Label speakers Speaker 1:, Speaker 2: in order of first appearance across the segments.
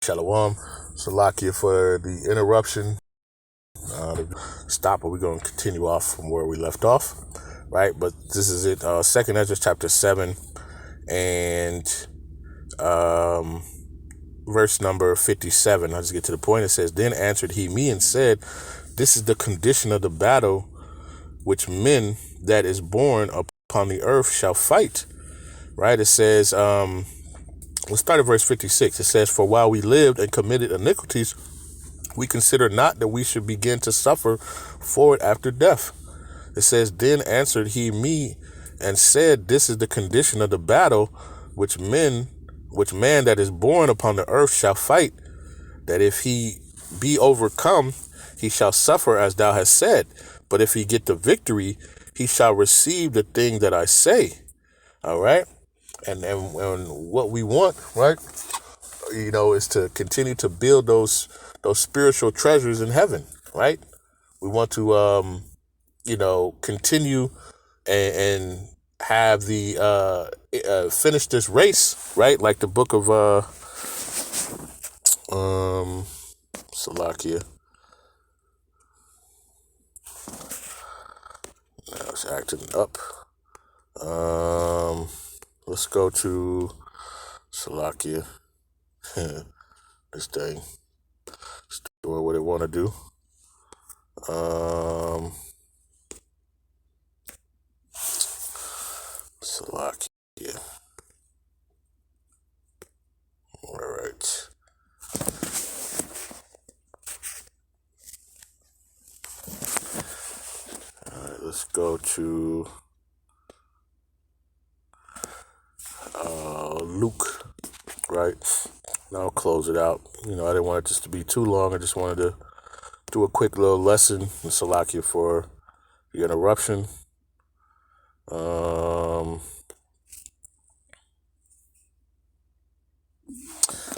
Speaker 1: Shalom. Salakia for the interruption. Stop, but we're going to continue off from where we left off, right? But this is it. Second Ezra chapter 7 and verse number 57. I'll just get to the point. It says, Then answered he me and said, This is the condition of the battle which men that is born upon the earth shall fight. Right? It says, let's start at verse 56. It says, For while we lived and committed iniquities, we consider not that we should begin to suffer for it after death. It says, Then answered he me and said, This is the condition of the battle which man that is born upon the earth shall fight, that if he be overcome, he shall suffer as thou hast said. But if he get the victory, he shall receive the thing that I say. All right. And what we want, right, is to continue to build those spiritual treasures in heaven, right? We want to, continue and have the finish this race, right? Like the book of Salakia. Now it's acting up. Let's go to Salakia. This thing. It's doing what it want to do. Salakia. All right. Let's go to Luke, right? And I'll close it out. I didn't want it just to be too long. I just wanted to do a quick little lesson in Salakia for the interruption.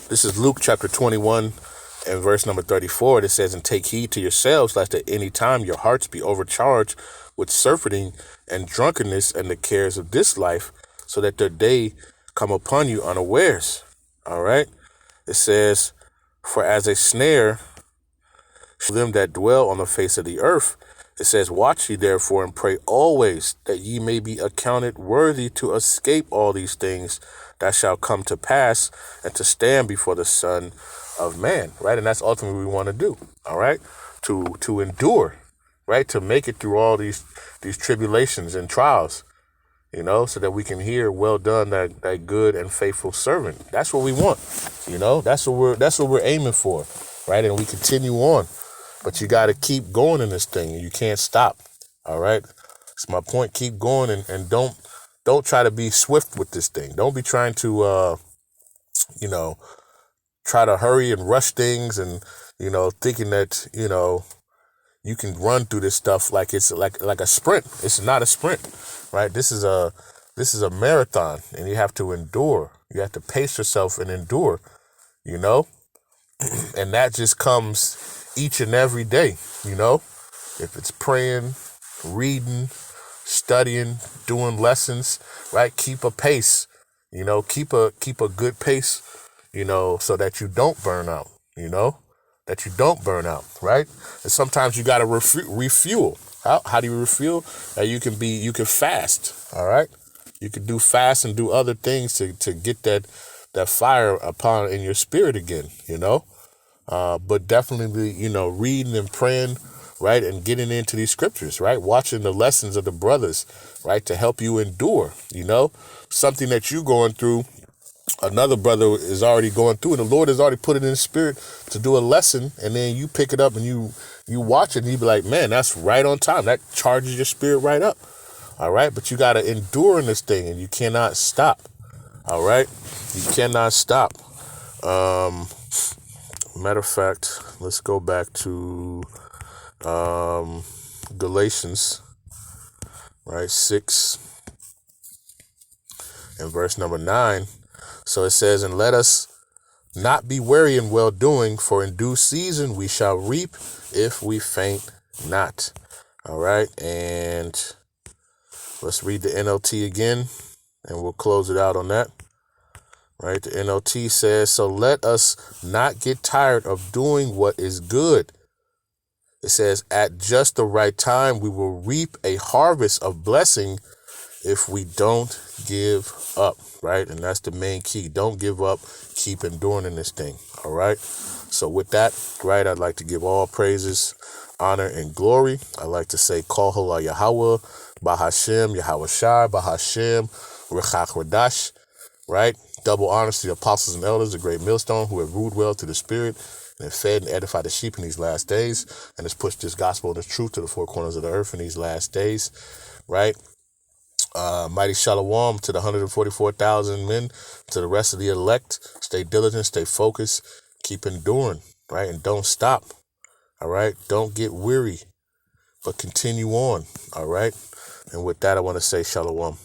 Speaker 1: This is Luke chapter 21 and verse number 34. It says, And take heed to yourselves, lest at any time your hearts be overcharged with surfeiting and drunkenness and the cares of this life, so that their day come upon you unawares. All right. It says, For as a snare to them that dwell on the face of the earth, it says, Watch ye therefore and pray always, that ye may be accounted worthy to escape all these things that shall come to pass, and to stand before the Son of Man. Right. And that's ultimately what we want to do. All right. To endure, right, to make it through all these tribulations and trials, so that we can hear, well done, that good and faithful servant. That's what we want. That's what we're aiming for, right? And we continue on, but you got to keep going in this thing, and you can't stop. All right. That's my point. Keep going, and don't try to be swift with this thing. Don't be trying to, try to hurry and rush things, and, thinking that, you can run through this stuff like it's like a sprint. It's not a sprint, right? This is a marathon, and you have to endure. You have to pace yourself and endure, and that just comes each and every day, if it's praying, reading, studying, doing lessons, right? Keep a pace, keep a good pace, so that you don't burn out, right? And sometimes you got to refuel. How do you refuel? You can fast. All right. You can do fast and do other things to get that fire upon in your spirit again, but definitely, reading and praying, right? And getting into these scriptures, right? Watching the lessons of the brothers, right? To help you endure, something that you're going through. Another brother is already going through, and the Lord has already put it in his spirit to do a lesson, and then you pick it up and you watch it, and you be like, man, that's right on time. That charges your spirit right up. All right. But you got to endure in this thing, and you cannot stop. All right. You cannot stop. Matter of fact, let's go back to Galatians, right, 6 and verse number 9. So it says, And let us not be weary in well doing, for in due season we shall reap if we faint not. All right. And let's read the NLT again, and we'll close it out on that. right? The NLT says, so let us not get tired of doing what is good. It says, at just the right time, we will reap a harvest of blessing if we don't give up, right? And that's the main key. Don't give up. Keep enduring in this thing, all right? So with that, right, I'd like to give all praises, honor, and glory. I'd like to say, Kol Halal Yahawah, Bahasham, Yahawashi, Bahasham, Qadash, right? Double honors to the apostles and elders, the great millstone, who have ruled well to the Spirit and have fed and edified the sheep in these last days, and has pushed this gospel and this truth to the four corners of the earth in these last days, right? Mighty shalom to the 144,000 men, to the rest of the elect. Stay diligent, stay focused, keep enduring, right? And don't stop, all right? Don't get weary, but continue on, all right? And with that, I want to say shalom.